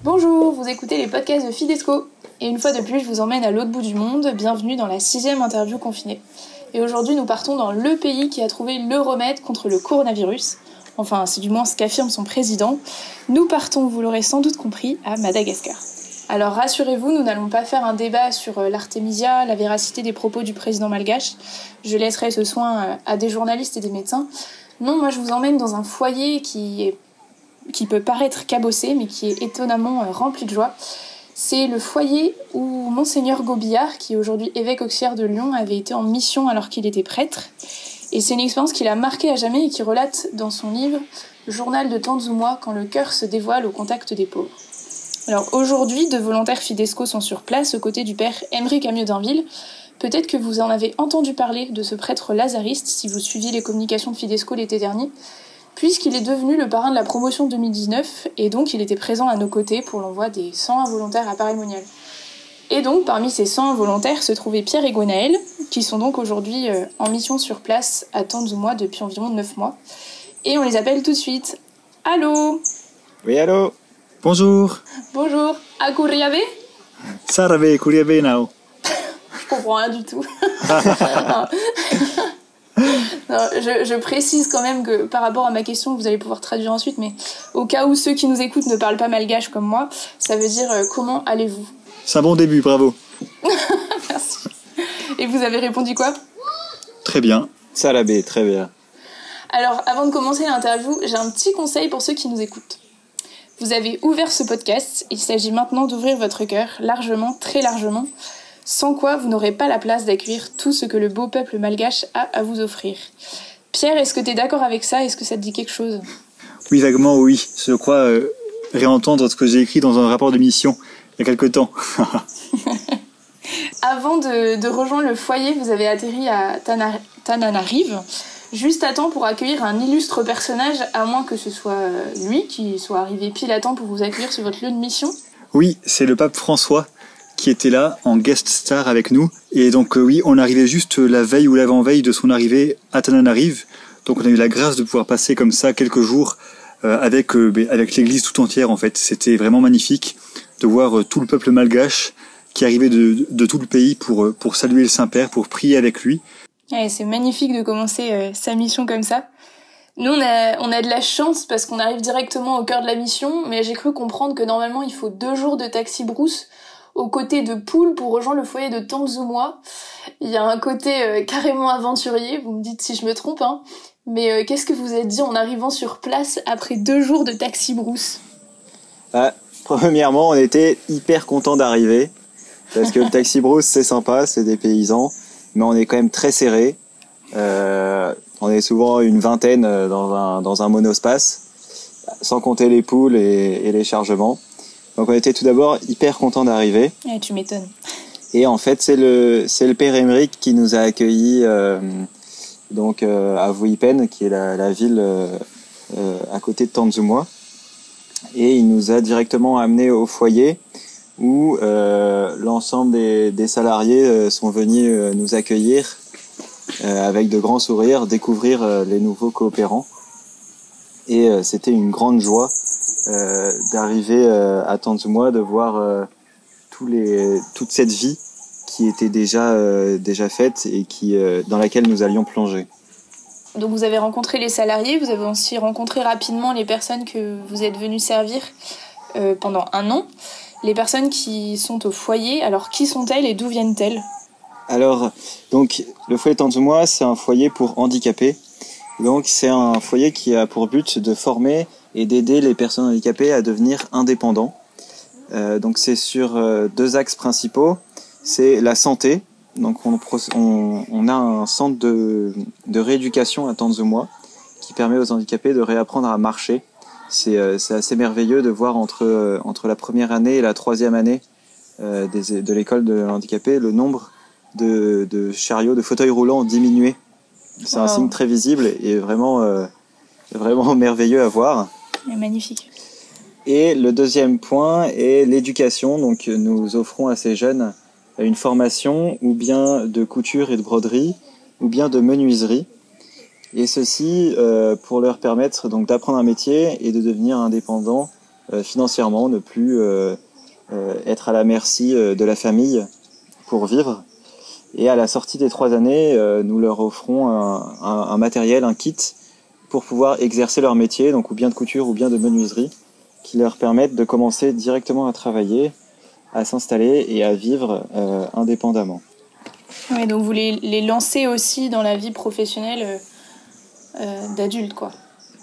Bonjour, vous écoutez les podcasts de Fidesco. Et une fois de plus, je vous emmène à l'autre bout du monde. Bienvenue dans la 6e interview confinée. Et aujourd'hui, nous partons dans le pays qui a trouvé le remède contre le coronavirus. Enfin, c'est du moins ce qu'affirme son président. Nous partons, vous l'aurez sans doute compris, à Madagascar. Alors rassurez-vous, nous n'allons pas faire un débat sur l'Artemisia, la véracité des propos du président malgache. Je laisserai ce soin à des journalistes et des médecins. Non, moi je vous emmène dans un foyer qui peut paraître cabossé, mais qui est étonnamment rempli de joie. C'est le foyer où Monseigneur Gobillard, qui est aujourd'hui évêque auxiliaire de Lyon, avait été en mission alors qu'il était prêtre. Et c'est une expérience qui l'a marqué à jamais et qui relate dans son livre « Journal de Tanzoumois, quand le cœur se dévoile au contact des pauvres ». Alors aujourd'hui, deux volontaires Fidesco sont sur place aux côtés du père Aymeric Amiot d'Inville. Peut-être que vous en avez entendu parler de ce prêtre lazariste si vous suiviez les communications de Fidesco l'été dernier, puisqu'il est devenu le parrain de la promotion 2019 et donc il était présent à nos côtés pour l'envoi des 101 volontaires à Paray-Monial. Et donc parmi ces 101 volontaires se trouvaient Pierre et Gwenaël, qui sont donc aujourd'hui en mission sur place à Tanzoumois depuis environ 9 mois. Et on les appelle tout de suite. Allô ? Oui, allô ? Bonjour. Bonjour. Akuriabe ? Sarabe, Kuriabe now. Je comprends rien du tout. Non, je précise quand même que par rapport à ma question, vous allez pouvoir traduire ensuite, mais au cas où ceux qui nous écoutent ne parlent pas malgache comme moi, ça veut dire comment allez-vous ? C'est un bon début, bravo. Merci. Et vous avez répondu quoi ? Très bien. Sarabe, très bien. Alors, avant de commencer l'interview, j'ai un petit conseil pour ceux qui nous écoutent. Vous avez ouvert ce podcast, il s'agit maintenant d'ouvrir votre cœur, largement, très largement, sans quoi vous n'aurez pas la place d'accueillir tout ce que le beau peuple malgache a à vous offrir. Pierre, est-ce que tu es d'accord avec ça ? Est-ce que ça te dit quelque chose ? Oui, vaguement, oui. Je crois réentendre ce que j'ai écrit dans un rapport de mission il y a quelque temps. Avant de rejoindre le foyer, vous avez atterri à Tananarive, juste à temps pour accueillir un illustre personnage, à moins que ce soit lui qui soit arrivé pile à temps pour vous accueillir sur votre lieu de mission. Oui, c'est le pape François qui était là en guest star avec nous. Et donc oui, on arrivait juste la veille ou l'avant-veille de son arrivée à Tananarive. Donc on a eu la grâce de pouvoir passer comme ça quelques jours avec l'église tout entière en fait. C'était vraiment magnifique de voir tout le peuple malgache qui arrivait de tout le pays pour saluer le Saint-Père, pour prier avec lui. Ouais, c'est magnifique de commencer sa mission comme ça. Nous, on a de la chance parce qu'on arrive directement au cœur de la mission, mais j'ai cru comprendre que normalement, il faut 2 jours de taxi brousse aux côtés de Poul pour rejoindre le foyer de Tanzoumois. Il y a un côté carrément aventurier, vous me dites si je me trompe, hein. Mais qu'est-ce que vous êtes dit en arrivant sur place après 2 jours de taxi brousse ? Premièrement, on était hyper contents d'arriver, parce que le taxi brousse, c'est sympa, c'est des paysans, mais on est quand même très serré. On est souvent une vingtaine dans un monospace, sans compter les poules et les chargements. Donc on était tout d'abord hyper contents d'arriver. Ouais, tu m'étonnes. Et en fait, c'est le père Aymeric qui nous a accueillis à Vuipen, qui est la ville à côté de Tanzoumois. Et il nous a directement amenés au foyer où l'ensemble des salariés sont venus nous accueillir avec de grands sourires, découvrir les nouveaux coopérants. Et c'était une grande joie d'arriver à Tanzoumois, de voir toute cette vie qui était déjà faite et dans laquelle nous allions plonger. Donc vous avez rencontré les salariés, vous avez aussi rencontré rapidement les personnes que vous êtes venus servir pendant 1 an. Les personnes qui sont au foyer, alors qui sont-elles et d'où viennent-elles ? Alors, donc, le foyer Tanzoumois, c'est un foyer pour handicapés. Donc, c'est un foyer qui a pour but de former et d'aider les personnes handicapées à devenir indépendants. Donc, c'est sur 2 axes principaux. C'est la santé. Donc, on a un centre de rééducation à Tanzoumois qui permet aux handicapés de réapprendre à marcher. C'est assez merveilleux de voir entre la première année et la 3e année de l'école de handicapés le nombre de chariots, de fauteuils roulants diminuer. C'est un signe très visible et vraiment merveilleux à voir. C'est magnifique. Et le 2e point est l'éducation. Donc nous offrons à ces jeunes une formation ou bien de couture et de broderie ou bien de menuiserie. Et ceci pour leur permettre donc d'apprendre un métier et de devenir indépendants financièrement, ne plus être à la merci de la famille pour vivre. Et à la sortie des 3 années, nous leur offrons un matériel, un kit, pour pouvoir exercer leur métier, donc ou bien de couture ou bien de menuiserie, qui leur permettent de commencer directement à travailler, à s'installer et à vivre indépendamment. Ouais, donc vous les lancez aussi dans la vie professionnelle d'adulte, quoi.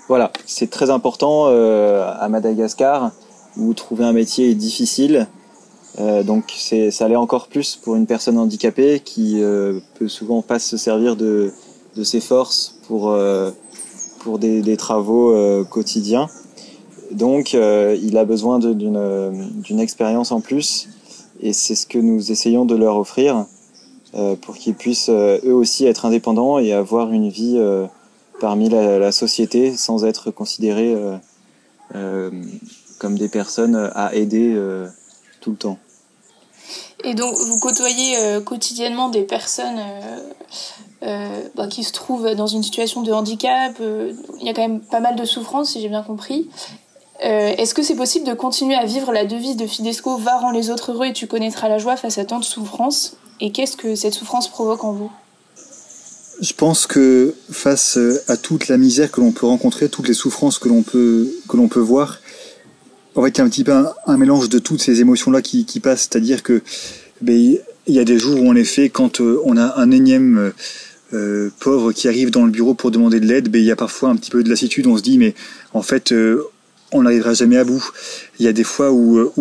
Voilà, c'est très important à Madagascar, où trouver un métier est difficile. Donc ça l'est encore plus pour une personne handicapée qui peut souvent pas se servir de ses forces pour des travaux quotidiens. Donc il a besoin d'une expérience en plus, et c'est ce que nous essayons de leur offrir pour qu'ils puissent eux aussi être indépendants et avoir une vie parmi la société sans être considérés comme des personnes à aider tout le temps. Et donc vous côtoyez quotidiennement des personnes qui se trouvent dans une situation de handicap. Il y a quand même pas mal de souffrance, si j'ai bien compris. Est-ce que c'est possible de continuer à vivre la devise de Fidesco « Va, rends les autres heureux et tu connaîtras la joie » face à tant de souffrance? Et qu'est-ce que cette souffrance provoque en vous? Je pense que face à toute la misère que l'on peut rencontrer, toutes les souffrances que l'on peut voir, en fait, il y a un petit peu un mélange de toutes ces émotions-là qui passent. C'est-à-dire que il y a des jours où, en effet, quand on a un énième pauvre qui arrive dans le bureau pour demander de l'aide, il y a parfois un petit peu de lassitude. On se dit, mais en fait, on n'arrivera jamais à bout. Il y a des fois où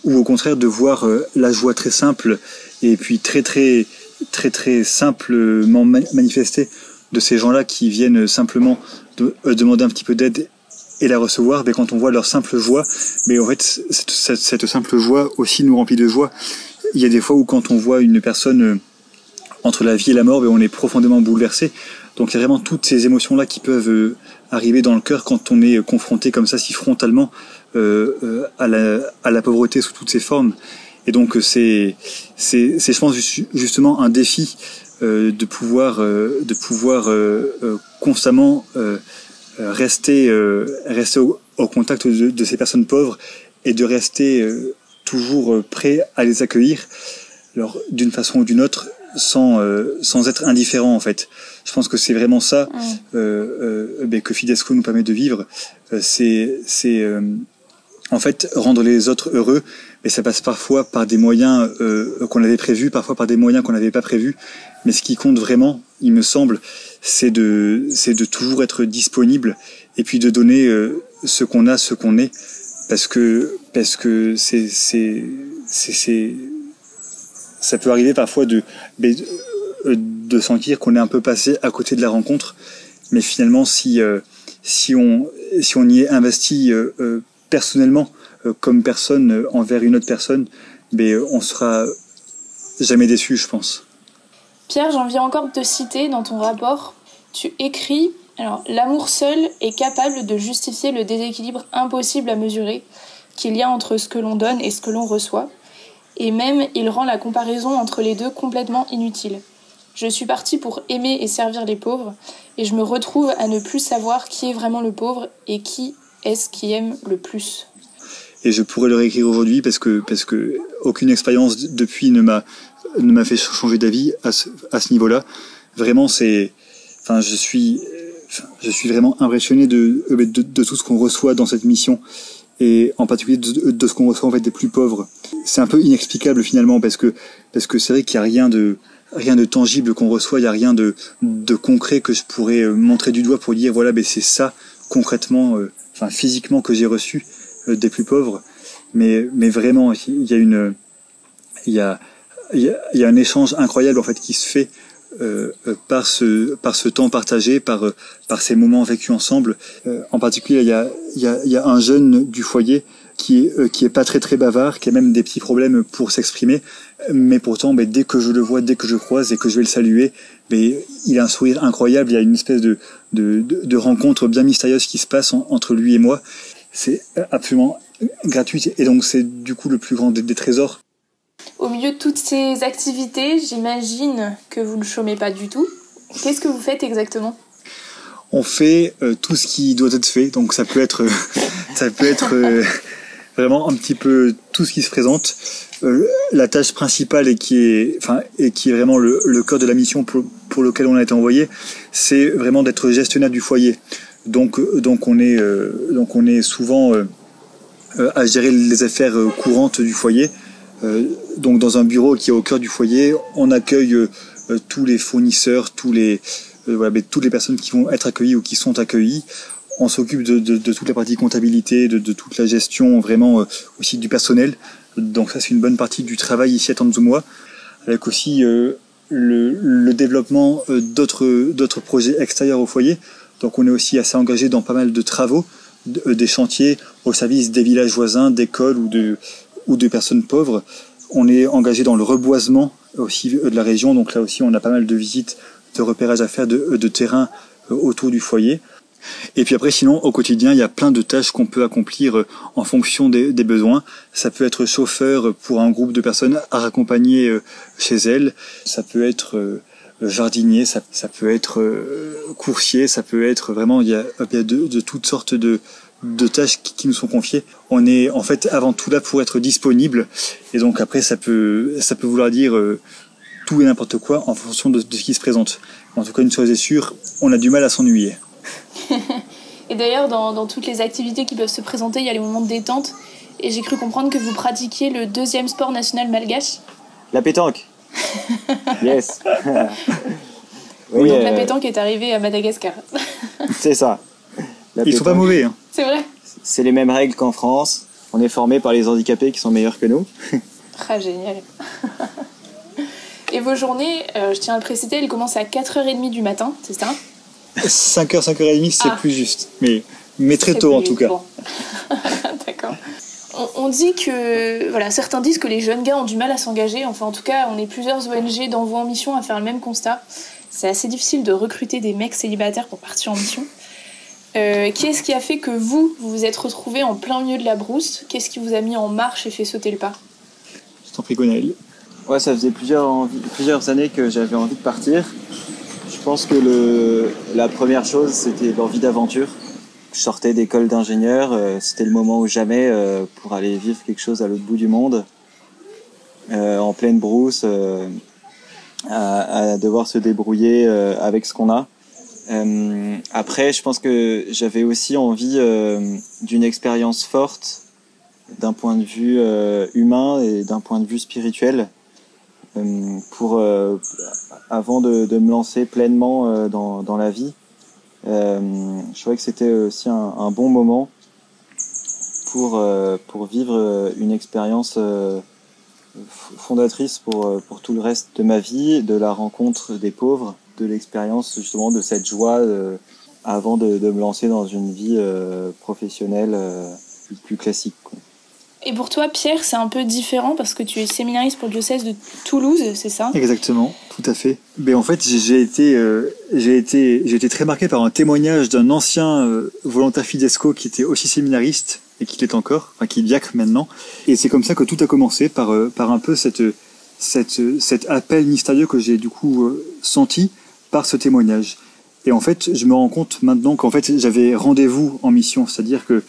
au contraire, de voir la joie très simple et puis très simplement manifestée de ces gens-là qui viennent simplement demander un petit peu d'aide et la recevoir, quand on voit leur simple joie, en fait, cette simple joie aussi nous remplit de joie. Il y a des fois où quand on voit une personne entre la vie et la mort, on est profondément bouleversé. Donc il y a vraiment toutes ces émotions-là qui peuvent arriver dans le cœur quand on est confronté comme ça si frontalement à la pauvreté sous toutes ses formes. Et donc c'est je pense justement un défi de pouvoir constamment rester au contact de ces personnes pauvres et de rester toujours prêt à les accueillir, alors d'une façon ou d'une autre, sans être indifférent en fait. Je pense que c'est vraiment ça que Fidesco nous permet de vivre. C'est en fait rendre les autres heureux, mais ça passe parfois par des moyens qu'on avait prévus, parfois par des moyens qu'on n'avait pas prévus. Mais ce qui compte vraiment, il me semble, c'est de toujours être disponible et puis de donner ce qu'on a, ce qu'on est, parce que ça peut arriver parfois de sentir qu'on est un peu passé à côté de la rencontre, mais finalement si on y est investi personnellement comme personne envers une autre personne, on sera jamais déçu, je pense. Pierre, j'ai envie encore de te citer dans ton rapport. Tu écris « L'amour seul est capable de justifier le déséquilibre impossible à mesurer qu'il y a entre ce que l'on donne et ce que l'on reçoit. Et même, il rend la comparaison entre les deux complètement inutile. Je suis partie pour aimer et servir les pauvres, et je me retrouve à ne plus savoir qui est vraiment le pauvre et qui est-ce qui aime le plus. » Et je pourrais le réécrire aujourd'hui parce que aucune expérience depuis ne m'a fait changer d'avis à ce niveau-là. Vraiment, je suis vraiment impressionné de tout ce qu'on reçoit dans cette mission, et en particulier de ce qu'on reçoit en fait des plus pauvres. C'est un peu inexplicable finalement parce que c'est vrai qu'il y a rien de tangible qu'on reçoit, il y a rien de concret que je pourrais montrer du doigt pour dire voilà, c'est ça concrètement, physiquement que j'ai reçu des plus pauvres. Mais vraiment, il y a un échange incroyable en fait qui se fait par ce temps partagé, par ces moments vécus ensemble. En particulier, il y a un jeune du foyer qui est pas très bavard, qui a même des petits problèmes pour s'exprimer, mais pourtant dès que je le vois, dès que je croise et que je vais le saluer, il a un sourire incroyable. Il y a une espèce de rencontre bien mystérieuse qui se passe entre lui et moi. C'est absolument gratuit, et donc c'est du coup le plus grand des trésors. Au milieu de toutes ces activités, j'imagine que vous ne chômez pas du tout, Qu'est-ce que vous faites exactement ? On fait tout ce qui doit être fait, donc ça peut être, vraiment un petit peu tout ce qui se présente. La tâche principale et qui est vraiment le cœur de la mission pour lequel on a été envoyé, c'est vraiment d'être gestionnaire du foyer. Donc on est souvent à gérer les affaires courantes du foyer. Donc dans un bureau qui est au cœur du foyer, on accueille tous les fournisseurs, toutes les personnes qui vont être accueillies ou qui sont accueillies. On s'occupe de toute la partie comptabilité, de toute la gestion, vraiment aussi du personnel. Donc ça, c'est une bonne partie du travail ici à Tanzumwa, avec aussi le développement d'autres projets extérieurs au foyer. Donc on est aussi assez engagé dans pas mal de travaux, des chantiers au service des villages voisins, d'écoles ou de personnes pauvres. On est engagé dans le reboisement aussi de la région, donc là aussi on a pas mal de visites, de repérage à faire de terrain autour du foyer. Et puis après, sinon, au quotidien, il y a plein de tâches qu'on peut accomplir en fonction des besoins. Ça peut être chauffeur pour un groupe de personnes à raccompagner chez elles. Ça peut être jardinier, ça peut être coursier, ça peut être vraiment, il y a de toutes sortes de tâches qui nous sont confiées. On est en fait avant tout là pour être disponible. Et donc après, ça peut vouloir dire tout et n'importe quoi en fonction de ce qui se présente. En tout cas, une chose est sûre, on a du mal à s'ennuyer. Et d'ailleurs, dans toutes les activités qui peuvent se présenter, il y a les moments de détente. Et j'ai cru comprendre que vous pratiquiez le 2e sport national malgache. La pétanque. Yes. Oui, donc la pétanque est arrivée à Madagascar. C'est ça. Ils sont pas mauvais. Hein. C'est vrai. C'est les mêmes règles qu'en France. On est formé par les handicapés qui sont meilleurs que nous. Ah, génial. Et vos journées, je tiens à le préciser, elles commencent à 4h30 du matin, c'est ça ? 5h, 5h30, c'est plus juste. Mais très tôt en tout cas. Bon. D'accord. On dit que, certains disent que les jeunes gars ont du mal à s'engager. Enfin, en tout cas, on est plusieurs ONG d'envoi en mission à faire le même constat. C'est assez difficile de recruter des mecs célibataires pour partir en mission. Qu'est-ce qui a fait que vous vous êtes retrouvés en plein milieu de la brousse ? Qu'est-ce qui vous a mis en marche et fait sauter le pas ? Je t'en prie, Gonaël. Ouais, ça faisait plusieurs années que j'avais envie de partir. Je pense que la première chose, c'était l'envie d'aventure. Je sortais d'école d'ingénieur, c'était le moment ou jamais pour aller vivre quelque chose à l'autre bout du monde, en pleine brousse, à devoir se débrouiller avec ce qu'on a. Après, je pense que j'avais aussi envie d'une expérience forte d'un point de vue humain et d'un point de vue spirituel. Avant de me lancer pleinement dans la vie. Je trouvais que c'était aussi un bon moment pour vivre une expérience fondatrice pour tout le reste de ma vie, de la rencontre des pauvres, de l'expérience justement de cette joie avant de me lancer dans une vie professionnelle plus classique, quoi. Et pour toi, Pierre, c'est un peu différent parce que tu es séminariste pour le diocèse de Toulouse, c'est ça ? Exactement, tout à fait. Mais en fait, j'ai été très marqué par un témoignage d'un ancien volontaire Fidesco qui était aussi séminariste et qui l'est encore, enfin qui est diacre maintenant. Et c'est comme ça que tout a commencé par un peu cet appel mystérieux que j'ai du coup senti par ce témoignage. Et en fait, je me rends compte maintenant qu'en fait, j'avais rendez-vous en mission, c'est-à-dire que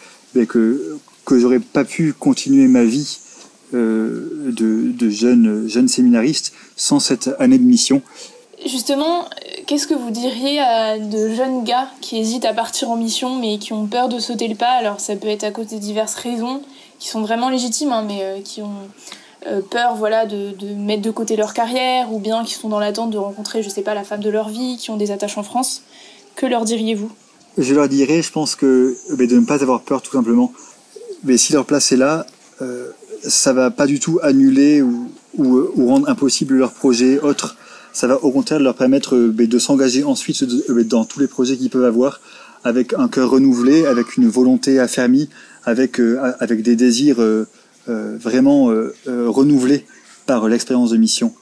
j'aurais pas pu continuer ma vie de jeune séminariste sans cette année de mission. Justement, qu'est-ce que vous diriez à de jeunes gars qui hésitent à partir en mission mais qui ont peur de sauter le pas ? Alors ça peut être à cause de diverses raisons qui sont vraiment légitimes, mais qui ont peur de mettre de côté leur carrière ou bien qui sont dans l'attente de rencontrer, je sais pas, la femme de leur vie, qui ont des attaches en France. Que leur diriez-vous ? Je leur dirais, je pense que de ne pas avoir peur tout simplement. Mais si leur place est là, ça va pas du tout annuler ou rendre impossible leur projet autre. Ça va au contraire leur permettre de s'engager ensuite dans tous les projets qu'ils peuvent avoir, avec un cœur renouvelé, avec une volonté affermie, avec des désirs vraiment renouvelés par l'expérience de mission.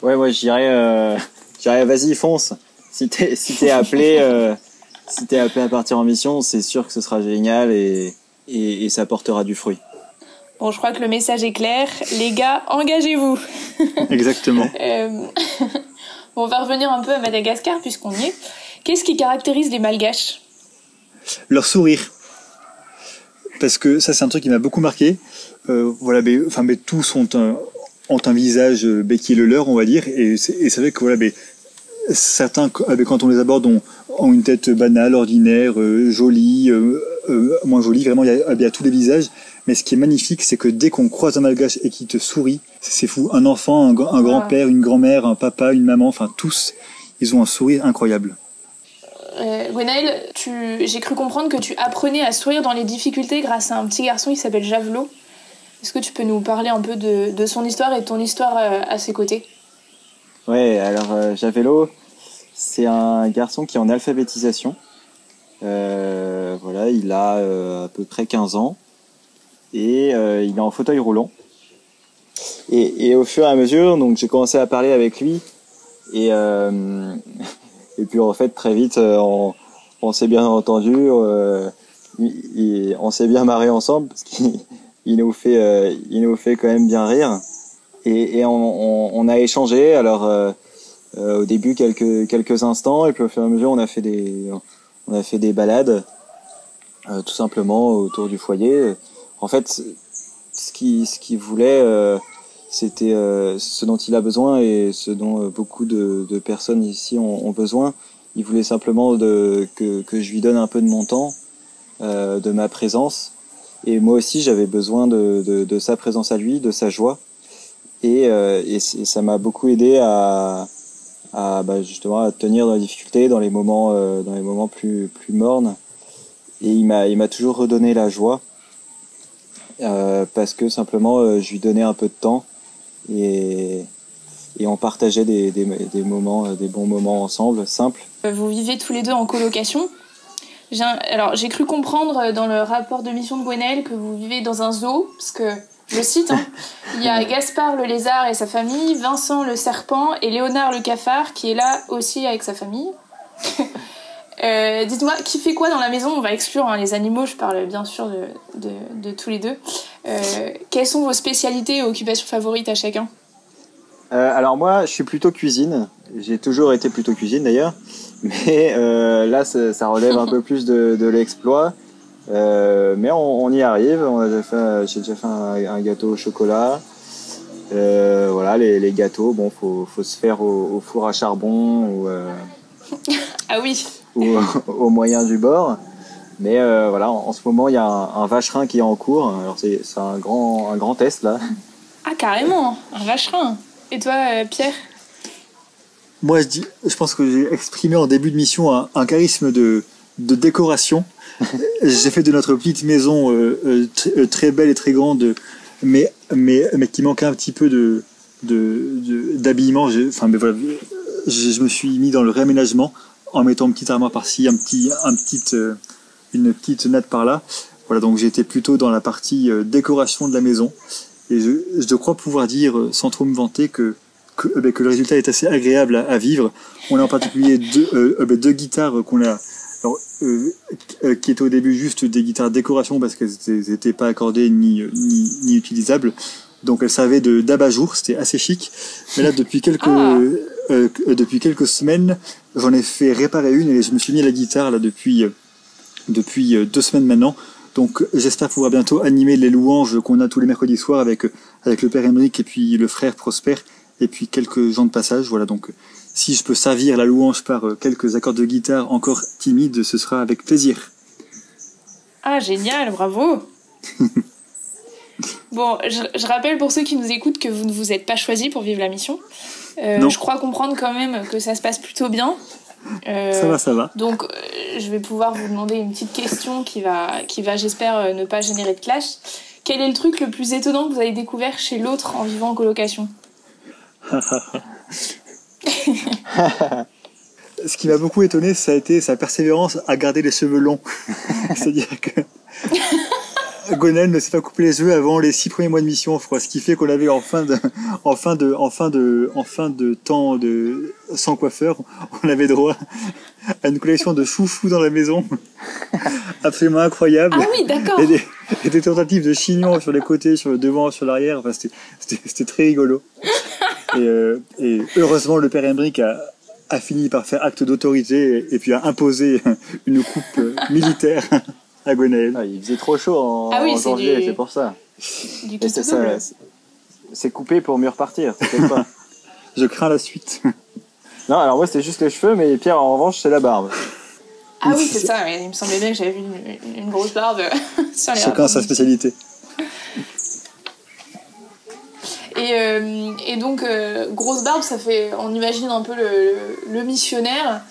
Ouais, moi je dirais vas-y, fonce. Si t'es appelé à partir en mission, c'est sûr que ce sera génial et ça portera du fruit. Bon, je crois que le message est clair. Les gars, engagez-vous. Exactement. Bon, on va revenir un peu à Madagascar puisqu'on y est. Qu'est-ce qui caractérise les Malgaches? Leur sourire. Parce que ça, c'est un truc qui m'a beaucoup marqué. Voilà, mais tous ont un visage qui est le leur, on va dire. Et c'est vrai que voilà, certains, quand on les aborde, ont une tête banale, ordinaire, jolie, moins jolie. Vraiment, il y a tous les visages. Mais ce qui est magnifique, c'est que dès qu'on croise un Malgache et qu'il te sourit, c'est fou. Un enfant, un grand-père, une grand-mère, un papa, une maman, enfin tous, ils ont un sourire incroyable. Gwenaëlle, j'ai cru comprendre que tu apprenais à sourire dans les difficultés grâce à un petit garçon qui s'appelle Javelot. Est-ce que tu peux nous parler un peu de son histoire et de ton histoire à ses côtés? Ouais, alors Javelot, c'est un garçon qui est en alphabétisation. Voilà, il a à peu près 15 ans et il est en fauteuil roulant. Et au fur et à mesure, donc j'ai commencé à parler avec lui et puis en fait très vite on s'est bien entendu, on s'est bien marré ensemble parce qu'il nous fait quand même bien rire et on a échangé alors au début quelques instants et puis au fur et à mesure on a fait des balades tout simplement autour du foyer. En fait ce qu'il voulait c'était ce dont il a besoin et ce dont beaucoup de personnes ici ont besoin. Il voulait simplement que je lui donne un peu de mon temps, de ma présence. Et moi aussi, j'avais besoin de sa présence à lui, de sa joie. Et ça m'a beaucoup aidé justement à tenir dans les difficultés, dans les moments plus mornes. Et il m'a toujours redonné la joie parce que simplement je lui donnais un peu de temps. Et on partageait des moments, des bons moments ensemble, simples. Vous vivez tous les deux en colocation. Alors, j'ai cru comprendre dans le rapport de mission de Gwenaëlle que vous vivez dans un zoo, parce que, je cite, il y a Gaspard le lézard et sa famille, Vincent le serpent et Léonard le cafard qui est là aussi avec sa famille. Dites-moi, qui fait quoi dans la maison? On va exclure les animaux, je parle bien sûr de tous les deux. Quelles sont vos spécialités et occupations favorites à chacun? Alors moi, je suis plutôt cuisine. J'ai toujours été plutôt cuisine d'ailleurs. Mais là, ça relève un peu plus de l'exploit. Mais on y arrive. J'ai déjà fait un gâteau au chocolat. Voilà, les gâteaux, bon, faut se faire au four à charbon ou ah oui. ou au moyen du bord. Mais voilà, en ce moment, il y a un vacherin qui est en cours. Alors c'est un grand test là. Ah carrément, un vacherin. Et toi, Pierre? Moi, je pense que j'ai exprimé en début de mission un charisme de décoration. J'ai fait de notre petite maison très belle et très grande, mais qui manquait un petit peu d'habillement. Voilà, je me suis mis dans le réaménagement en mettant une petite armoire par-ci, une petite natte par-là. Voilà, donc j'étais plutôt dans la partie décoration de la maison. Et je crois pouvoir dire, sans trop me vanter, que le résultat est assez agréable à vivre. On a en particulier deux guitares qui étaient au début juste des guitares décoration parce qu'elles n'étaient pas accordées ni utilisables. Donc elles servaient d'abat-jour, c'était assez chic. Mais là, depuis quelques semaines, j'en ai fait réparer une et je me suis mis à la guitare là depuis 2 semaines maintenant. Donc j'espère pouvoir bientôt animer les louanges qu'on a tous les mercredis soirs avec le père Émeric et puis le frère Prosper et puis quelques gens de passage. Voilà, donc si je peux servir la louange par quelques accords de guitare encore timides, ce sera avec plaisir. Ah génial, bravo. Bon, je rappelle pour ceux qui nous écoutent que vous ne vous êtes pas choisis pour vivre la mission. Je crois comprendre quand même que ça se passe plutôt bien. Ça va. Donc, je vais pouvoir vous demander une petite question qui va j'espère, ne pas générer de clash. Quel est le truc le plus étonnant que vous avez découvert chez l'autre en vivant en colocation? Ce qui m'a beaucoup étonné, ça a été sa persévérance à garder les cheveux longs. C'est-à-dire que Gwenaëlle ne s'est pas coupé les cheveux avant les 6 premiers mois de mission, je crois. Ce qui fait qu'on avait en fin de temps sans coiffeur, on avait droit à une collection de chouchous dans la maison. Absolument incroyable. Ah oui, d'accord. Et des tentatives de chignons sur les côtés, sur le devant, sur l'arrière. Enfin, c'était très rigolo. Et heureusement, le père Emmerich a fini par faire acte d'autorité et puis a imposé une coupe militaire à Gwenaël. Ah, il faisait trop chaud en janvier, c'est pour ça. Du Et coup, c'est ça, c'est coupé pour mieux repartir, t'inquiète pas. Je crains la suite. Non, alors moi c'était juste les cheveux, mais Pierre en revanche c'est la barbe. Ah oui, c'est ça, ouais. Il me semblait bien que j'avais vu une grosse barbe sur les Chacun sa spécialité. Et donc, grosse barbe, ça fait... On imagine un peu le missionnaire.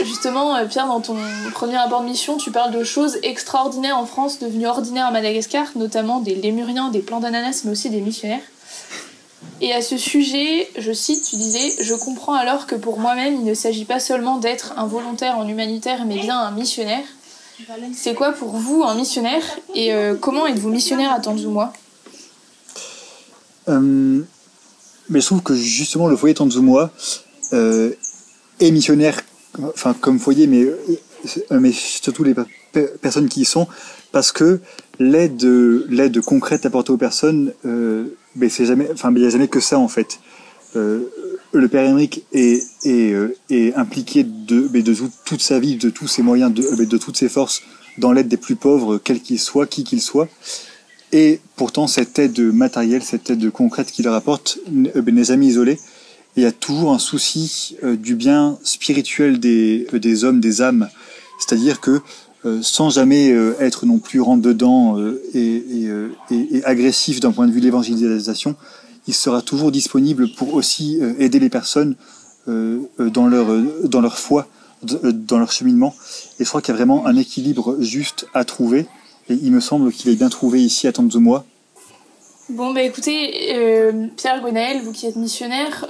Justement, Pierre, dans ton premier rapport de mission, tu parles de choses extraordinaires en France, devenues ordinaires à Madagascar, notamment des lémuriens, des plants d'ananas, mais aussi des missionnaires. Et à ce sujet, je cite, tu disais « Je comprends alors que pour moi-même, il ne s'agit pas seulement d'être un volontaire en humanitaire, mais bien un missionnaire. » C'est quoi pour vous un missionnaire et comment êtes-vous missionnaire à Tanzumwa ? Mais je trouve que justement le foyer Tanzumwa est missionnaire, enfin comme foyer, mais surtout les personnes qui y sont, parce que l'aide concrète apportée aux personnes, mais c'est jamais, enfin il n'y a jamais que ça en fait. Le père Emmerich est impliqué de toute sa vie, de tous ses moyens, de toutes ses forces dans l'aide des plus pauvres, quel qu'il soit, qui qu'il soit. Et pourtant, cette aide matérielle, cette aide concrète qu'il leur apporte n'est jamais isolée. Et il y a toujours un souci du bien spirituel des hommes, des âmes. C'est-à-dire que sans jamais être non plus rentre-dedans et agressif d'un point de vue de l'évangélisation, il sera toujours disponible pour aussi aider les personnes dans leur foi, dans leur cheminement. Et je crois qu'il y a vraiment un équilibre juste à trouver. Et il me semble qu'il est bien trouvé ici à Tanzumwa. Bon, bah écoutez, Pierre Gwenaël, vous qui êtes missionnaire,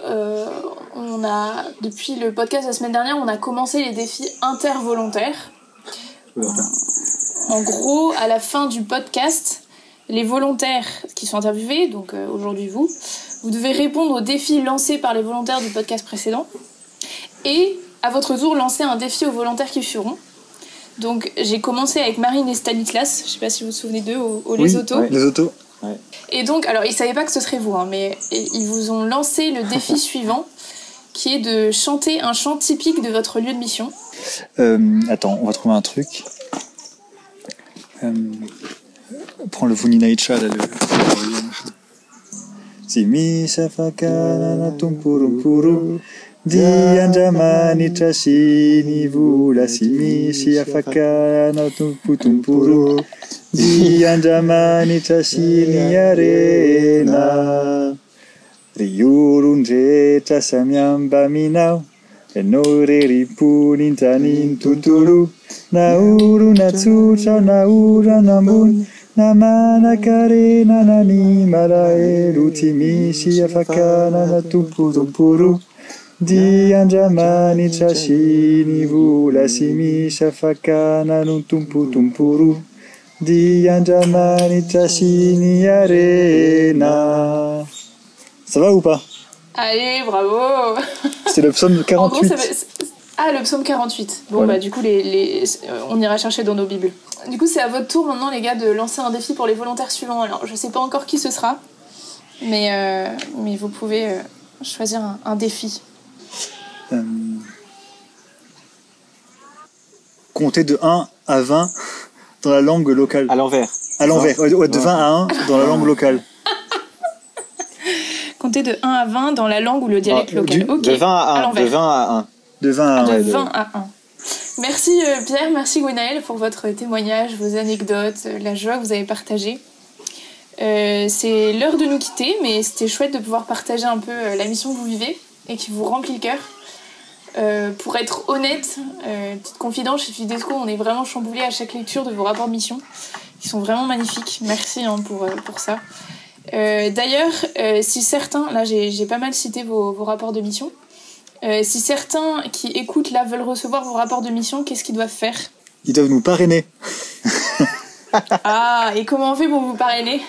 on a, depuis le podcast la semaine dernière, on a commencé les défis intervolontaires. En gros, à la fin du podcast, les volontaires qui sont interviewés, donc aujourd'hui vous devez répondre aux défis lancés par les volontaires du podcast précédent et, à votre tour, lancer un défi aux volontaires qui suivront. Donc j'ai commencé avec Marine et Stanislas, je sais pas si vous vous souvenez d'eux, au Lesotho. Oui, Lesotho. Ouais. Et donc, alors ils savaient pas que ce serait vous, hein, mais ils vous ont lancé le défi suivant, qui est de chanter un chant typique de votre lieu de mission. Attends, on va trouver un truc. Prends le Vuninaicha, là, Simi Shafakana Natumpurumpuru. Dianjamani Trashini Vula Simi Shafakana Natumpurumpuru. Dianjamani Trashini Arena. Riurunje Trasamyamba Minau. Enore Ripunin Tanin Tuturu. Nauru Natsucha Naura Namun. Namana Karena Nani Marae Rutimi Shafakana Natumpurumpuru. Dianjamani Trashini Vula Simi Shafakana Nutumputumpuru. Dianjamani Trashini Arena. Ça va ou pas? Allez, bravo. C'est le psaume 48. En gros, Ah, le psaume 48. Bon, voilà. Bah du coup, on ira chercher dans nos bibles. Du coup, c'est à votre tour maintenant, les gars, de lancer un défi pour les volontaires suivants. Alors, je sais pas encore qui ce sera, mais vous pouvez choisir un défi. Compter de 1 à 20 dans la langue locale. À l'envers. À l'envers, ouais, de 20 à 1 dans la langue locale. Compter de 1 à 20 dans la langue ou le dialecte local. Ok. De 20 à 1. De 20 à 1. De 20 à 1. De 20 à 1. Merci Pierre, merci Gwenaël pour votre témoignage, vos anecdotes, la joie que vous avez partagée. C'est l'heure de nous quitter, mais c'était chouette de pouvoir partager un peu la mission que vous vivez et qui vous remplit le cœur. Pour être honnête, petite confidence, chez Fidesco, on est vraiment chamboulé à chaque lecture de vos rapports de mission, qui sont vraiment magnifiques. Merci pour ça. D'ailleurs, si certains, là j'ai pas mal cité vos rapports de mission, si certains qui écoutent là veulent recevoir vos rapports de mission, qu'est-ce qu'ils doivent faire? Ils doivent nous parrainer. Ah, et comment on fait pour vous parrainer?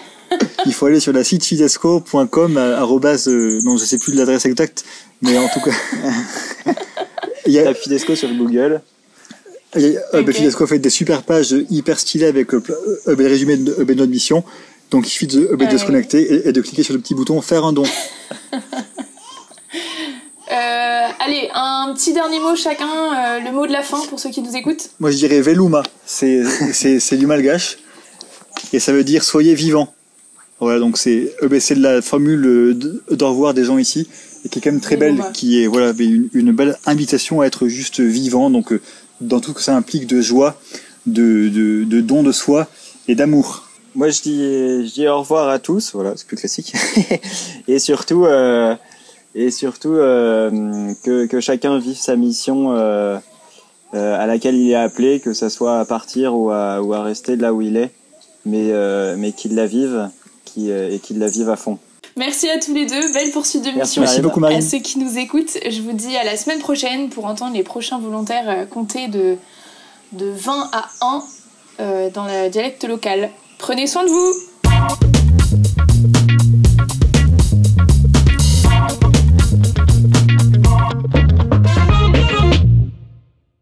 Il faut aller sur la site fidesco.com non, je sais plus de l'adresse exacte, mais en tout cas... Il y a Fidesco sur Google. Okay. Fidesco fait des super pages hyper stylées avec le résumé de notre mission. Donc il suffit de se connecter et de cliquer sur le petit bouton « Faire un don ». Allez, un petit dernier mot chacun, le mot de la fin pour ceux qui nous écoutent. Moi je dirais Veluma, c'est du malgache et ça veut dire soyez vivants. Voilà, donc c'est de la formule d'au revoir des gens ici et qui est quand même très belle, qui est voilà une belle invitation à être juste vivant, donc dans tout ce que ça implique de joie, de don de soi et d'amour. Moi je dis au revoir à tous, voilà, c'est plus classique. et surtout que chacun vive sa mission à laquelle il est appelé, que ça soit à partir ou à rester là où il est, mais qu'il la vive et qu'il la vive à fond. Merci à tous les deux, belle poursuite de mission. Merci beaucoup Marine. À ceux qui nous écoutent, je vous dis à la semaine prochaine pour entendre les prochains volontaires compter de 20 à 1 dans le dialecte local. Prenez soin de vous.